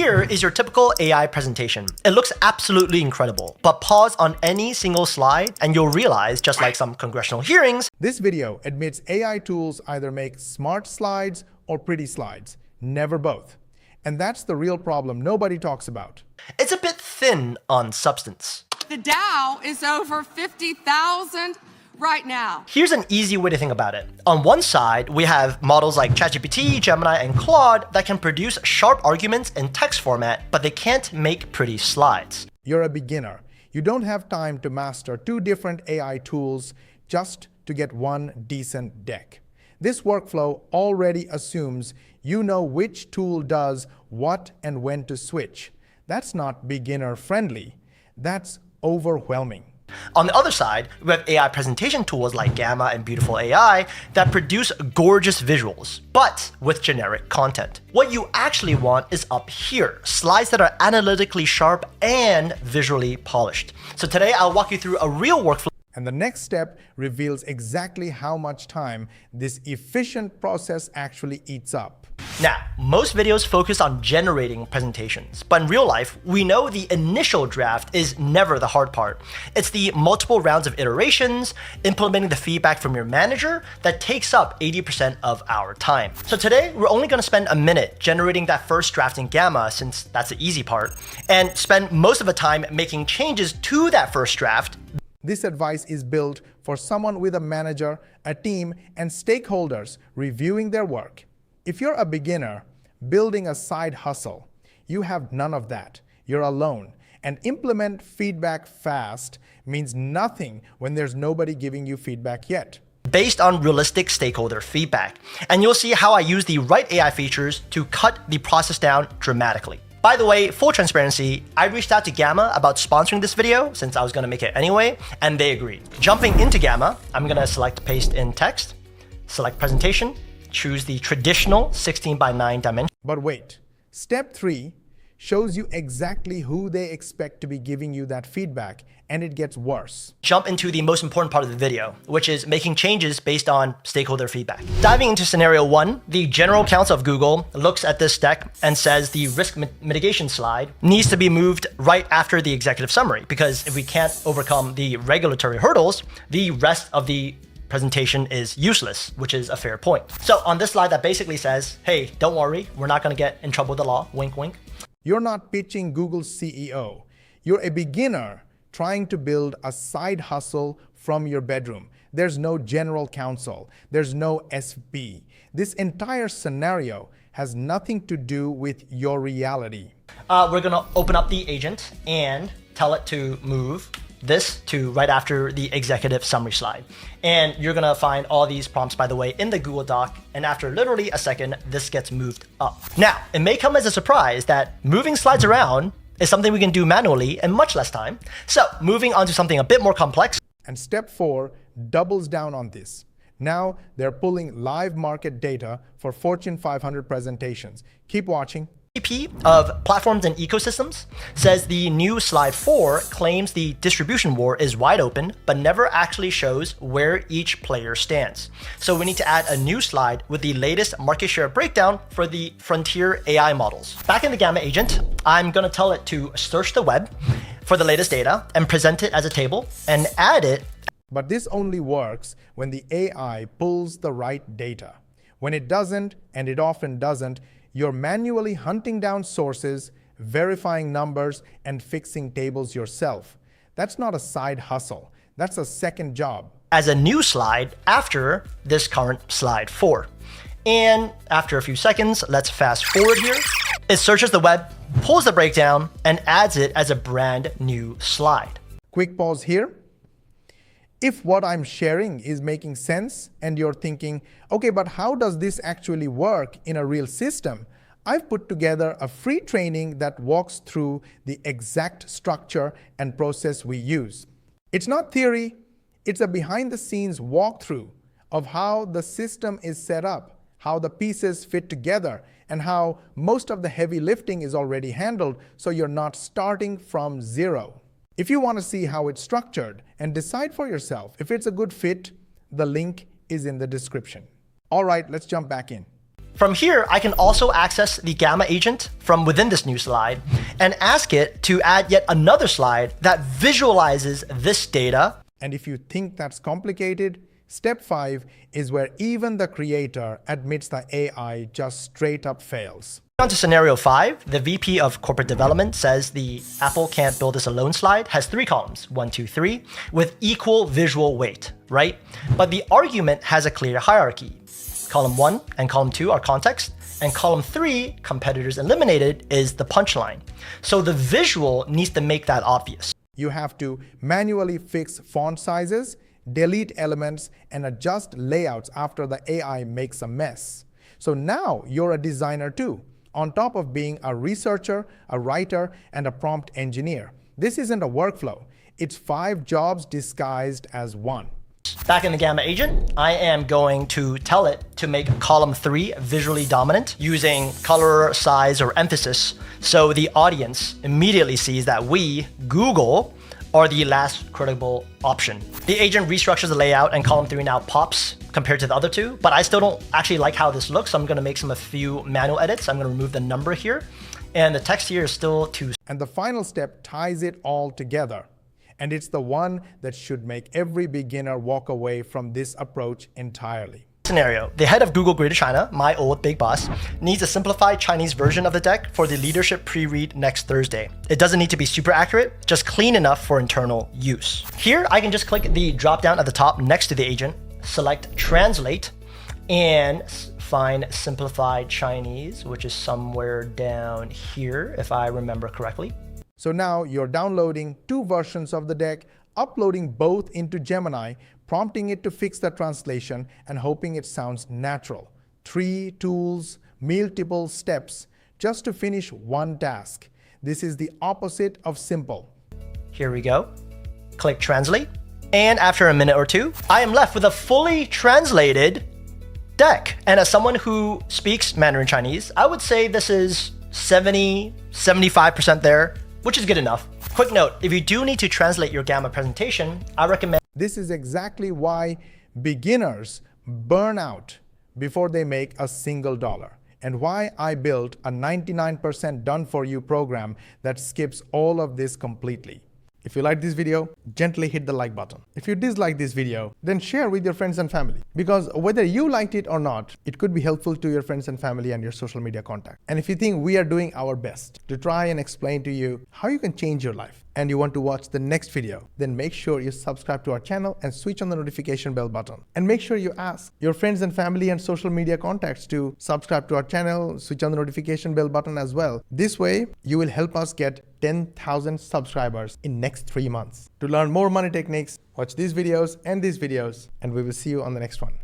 Here is your typical AI presentation. It looks absolutely incredible, but pause on any single slide and you'll realize, just like some congressional hearings, this video admits AI tools either make smart slides or pretty slides, never both. And that's the real problem nobody talks about. It's a bit thin on substance. The Dow is over 50,000 right now. Here's an easy way to think about it. On one side, we have models like ChatGPT, Gemini, and Claude that can produce sharp arguments in text format, but they can't make pretty slides. You're a beginner. You don't have time to master 2 different AI tools just to get one decent deck. This workflow already assumes you know which tool does what and when to switch. That's not beginner friendly. That's overwhelming. On the other side, we have AI presentation tools like Gamma and Beautiful AI that produce gorgeous visuals, but with generic content. What you actually want is up here, slides that are analytically sharp and visually polished. So today I'll walk you through a real workflow. And the next step reveals exactly how much time this efficient process actually eats up. Now, most videos focus on generating presentations, but in real life, we know the initial draft is never the hard part. It's the multiple rounds of iterations, implementing the feedback from your manager that takes up 80% of our time. So today, we're only going to spend a minute generating that first draft in Gamma, since that's the easy part, and spend most of the time making changes to that first draft. This advice is built for someone with a manager, a team, and stakeholders reviewing their work. If you're a beginner building a side hustle, you have none of that. You're alone. And implement feedback fast means nothing when there's nobody giving you feedback yet. Based on realistic stakeholder feedback. And you'll see how I use the right AI features to cut the process down dramatically. By the way, full transparency, I reached out to Gamma about sponsoring this video since I was going to make it anyway, and they agreed. Jumping into Gamma, I'm going to select paste in text, select presentation, choose the traditional 16:9 dimension. But wait, step 3 shows you exactly who they expect to be giving you that feedback, and it gets worse. Jump into the most important part of the video, which is making changes based on stakeholder feedback. Diving into scenario 1, the general counsel of Google looks at this deck and says the risk mitigation slide needs to be moved right after the executive summary, because if we can't overcome the regulatory hurdles, the rest of the presentation is useless, which is a fair point. So on this slide that basically says, hey, don't worry, we're not going to get in trouble with the law, wink, wink. You're not pitching Google's CEO. You're a beginner trying to build a side hustle from your bedroom. There's no general counsel. There's no SB. This entire scenario has nothing to do with your reality. We're going to open up the agent and tell it to move this to right after the executive summary slide. And you're gonna find all these prompts, by the way, in the Google Doc. And after literally a second, this gets moved up. Now, it may come as a surprise that moving slides around is something we can do manually in much less time. So moving on to something a bit more complex. And step 4 doubles down on this. Now they're pulling live market data for Fortune 500 presentations. Keep watching. VP of Platforms and Ecosystems says the new slide 4 claims the distribution war is wide open, but never actually shows where each player stands. So we need to add a new slide with the latest market share breakdown for the frontier AI models. Back in the Gamma agent, I'm going to tell it to search the web for the latest data and present it as a table and add it. But this only works when the AI pulls the right data. When it doesn't, and it often doesn't, you're manually hunting down sources, verifying numbers, and fixing tables yourself. That's not a side hustle. That's a second job. As a new slide after this current slide 4. And after a few seconds, let's fast forward here. It searches the web, pulls the breakdown, and adds it as a brand new slide. Quick pause here. If what I'm sharing is making sense and you're thinking, okay, but how does this actually work in a real system? I've put together a free training that walks through the exact structure and process we use. It's not theory, it's a behind-the-scenes walkthrough of how the system is set up, how the pieces fit together, and how most of the heavy lifting is already handled, so you're not starting from zero. If you want to see how it's structured and decide for yourself if it's a good fit, the link is in the description. All right, let's jump back in. From here, I can also access the Gamma agent from within this new slide and ask it to add yet another slide that visualizes this data. And if you think that's complicated, step 5 is where even the creator admits the AI just straight up fails. On to scenario 5, the VP of corporate development says the Apple can't build this alone slide has 3 columns, 1, 2, 3, with equal visual weight, right? But the argument has a clear hierarchy. Column 1 and column 2 are context, and column 3, competitors eliminated, is the punchline. So the visual needs to make that obvious. You have to manually fix font sizes, delete elements, and adjust layouts after the AI makes a mess. So now you're a designer too, on top of being a researcher, a writer, and a prompt engineer. This isn't a workflow. It's 5 jobs disguised as one. Back in the Gamma agent, I am going to tell it to make column 3 visually dominant using color, size, or emphasis, so the audience immediately sees that we, Google, are the last critical option. The agent restructures the layout and column 3 now pops compared to the other 2, but I still don't actually like how this looks, so I'm gonna make a few manual edits. I'm gonna remove the number here, and the text here is still too. And the final step ties it all together. And it's the one that should make every beginner walk away from this approach entirely. Scenario: the head of Google Greater China, my old big boss, needs a simplified Chinese version of the deck for the leadership pre-read next Thursday. It doesn't need to be super accurate, just clean enough for internal use. Here, I can just click the drop down at the top next to the agent, select translate, and find simplified Chinese, which is somewhere down here, if I remember correctly. So now you're downloading 2 versions of the deck, uploading both into Gemini, prompting it to fix the translation, and hoping it sounds natural. 3 tools, multiple steps, just to finish one task. This is the opposite of simple. Here we go. Click translate. And after a minute or 2, I am left with a fully translated deck. And as someone who speaks Mandarin Chinese, I would say this is 75% there, which is good enough. Quick note, if you do need to translate your Gamma presentation, I recommend. This is exactly why beginners burn out before they make a single dollar, and why I built a 99% done for you program that skips all of this completely. If you like this video, gently hit the like button. If you dislike this video, then share with your friends and family. Because whether you liked it or not, it could be helpful to your friends and family and your social media contact. And if you think we are doing our best to try and explain to you how you can change your life, and you want to watch the next video, then make sure you subscribe to our channel and switch on the notification bell button. And make sure you ask your friends and family and social media contacts to subscribe to our channel, switch on the notification bell button as well. This way, you will help us get 10,000 subscribers in next 3 months. To learn more money techniques, watch these videos, and we will see you on the next one.